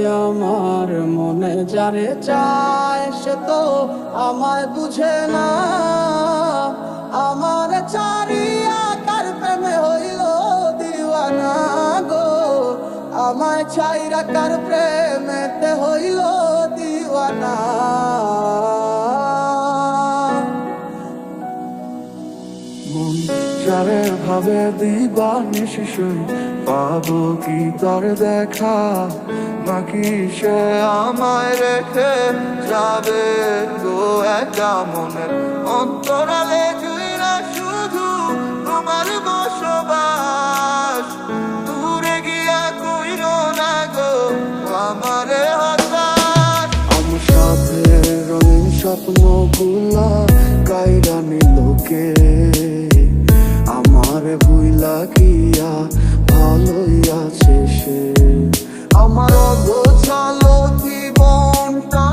আমার মনে যারে চায় সে তো আমায় বুঝে না। আমার চারিয়া কার প্রেমে হইল দিওয়ানা গো, আমায় ছাইরা কার প্রেমেতে হইল দিওয়ানা। মন যারে ভাবে দিবানিশি শুই, পাবো কি তার দেখা, নাকি সে আমায় রেখে যাবে গো একা মনের অন্তরালে জুইরা শুধু তোমার বসবাস। দূরে গিয়া কইরো না গো আমারে হতাশ। আমার সাথে রঙিন স্বপ্নগুলা কাইরা নিল কে, আমার ভুইলা গিয়া ভালোই আছে সে। আমার অগোছালো জীবনটা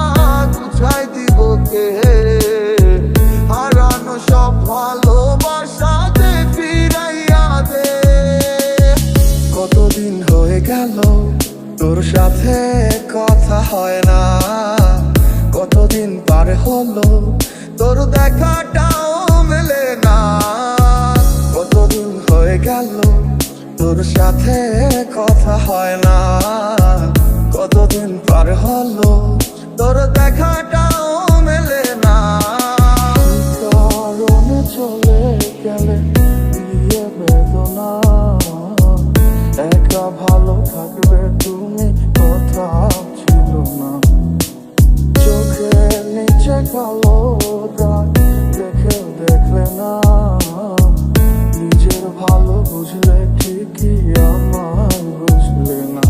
গুছাই দিব কে, হারানো সব ভালোবাসাতে ফিরাইয়া দে। কতদিন হয়ে গেল তোর সাথে কথা হয় না, কতদিন পার হলো তোর দেখাটাও মেলে না। কতদিন হয়ে গেল তোর সাথে কথা হয় না, কতদিন পার হলো তোর দেখাটাও মেলে না। কারণে চলে গেলে দিয়ে বেদনা, একা ভালো থাকবে তুমি কথা ছিল না। চোখের নিচে কালো দাগ দেখেও দেখলে না, নিজের ভালো বুঝলে ঠিকই আমায় বুঝলে না।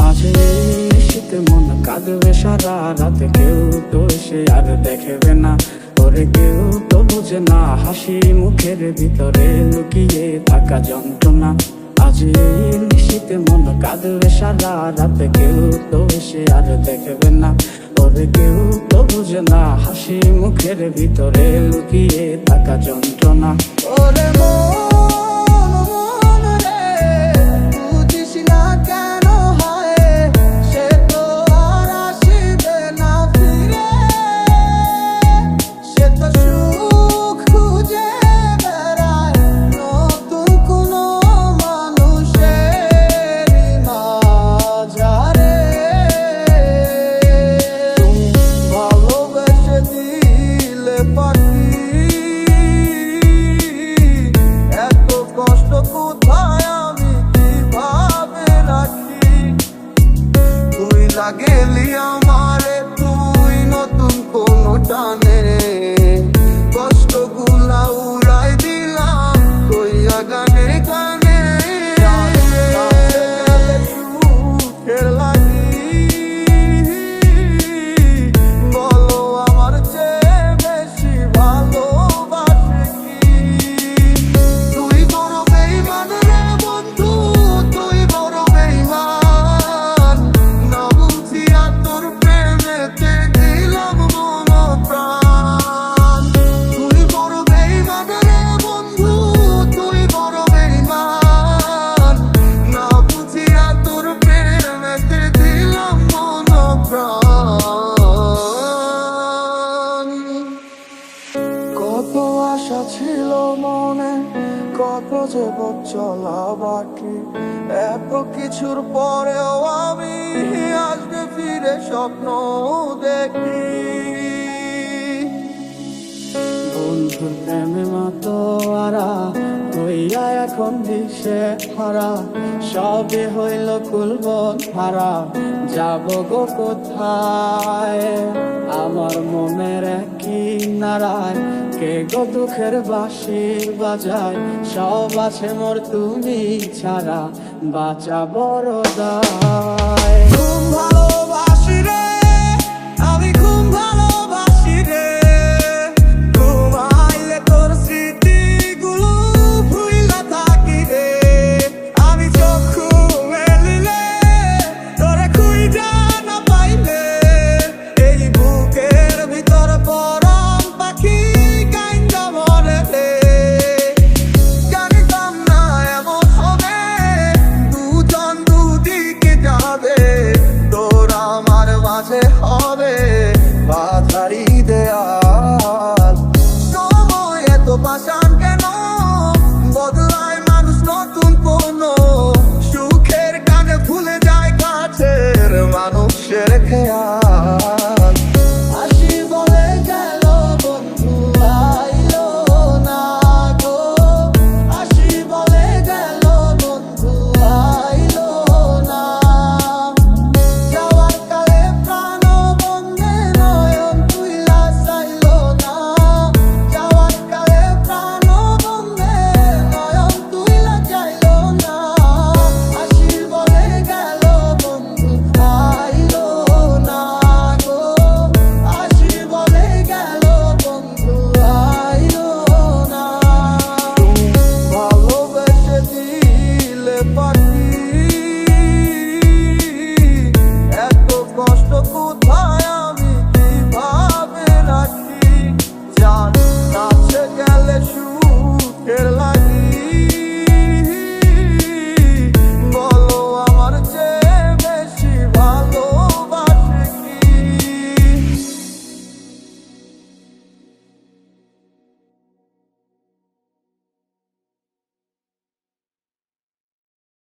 আজ এই শীতে মন কাঁদবে সারা রাতে, কেউ তো সে আর দেখবে না। ওরে কেউ তো বুঝে না হাসি মুখের ভিতরে লুকিয়ে থাকা যন্ত্রণা। আজ এই শীতে মন কাঁদবে সারা রাতে, কেউ তো সে আর দেখবে না। ওরে কেউ তো বুঝে না হাসি মুখের ভিতরে লুকিয়ে থাকা যন্ত্রণা। ওরে মন মন রে, বুঝিস না কেন হয় সে তো আর আসিবে না ফিরে। সে তো সুখ খুঁজে বেড়ায় নতুন কোনো মানুষের মাঝারে। তুমি ভালোবেসে দিলে পাখি, এত কষ্ট কোথায় আমি কিভাবে রাখি। তুই লাগেলি আমারে, তুই নতুন কোনো টানে কষ্টগুলা উড়াই দিলাম কইয়া গানে গানে। সুখের লাগি বলো আমার চেয়ে বেশি ভালোবাসে কি। তুই বড় বেইমান রে বন্ধু, তুই বড় বেইমান। না বুঝিয়া তোর প্রেমেতে দিলাম মন প্রাণ। তুই বড় বেইমান রে বন্ধু, তুই বড় বেইমান। না বুঝিয়া তোর প্রেমেতে দিলাম মন প্রাণ। কত আশা ছিল মনে, কত যে পথ চলা বাকি, এত কিছুর পরেও আমি আসবে ফিরে স্বপ্ন দেখি। বন্ধুর প্রেমে মাতোয়ারা হইয়া এখন দিশে হারা, সবে হইল কুলবন হারা, যাব গো কোথায়। আমার মনের একই নারায় কে গো দুঃখের বাঁশি বাজায়, সব আছে মোর তুমি ছাড়া বাঁচা বড় দায়। খুব ভালোবাসি রে, আমি খুব ভালোবাসি রে। ঘুমাইলে তোর স্মৃতিগুলো ভুইলা থাকি রে। আমি চক্ষু মেলিলে তোরে খুঁজা না পাইলে, এই বুকের ভিতর পরাণ পাখি কাইন্দা মরে রে। জানিতাম না এমন হবে, দুজন দুদিকে যা পুষে রেখে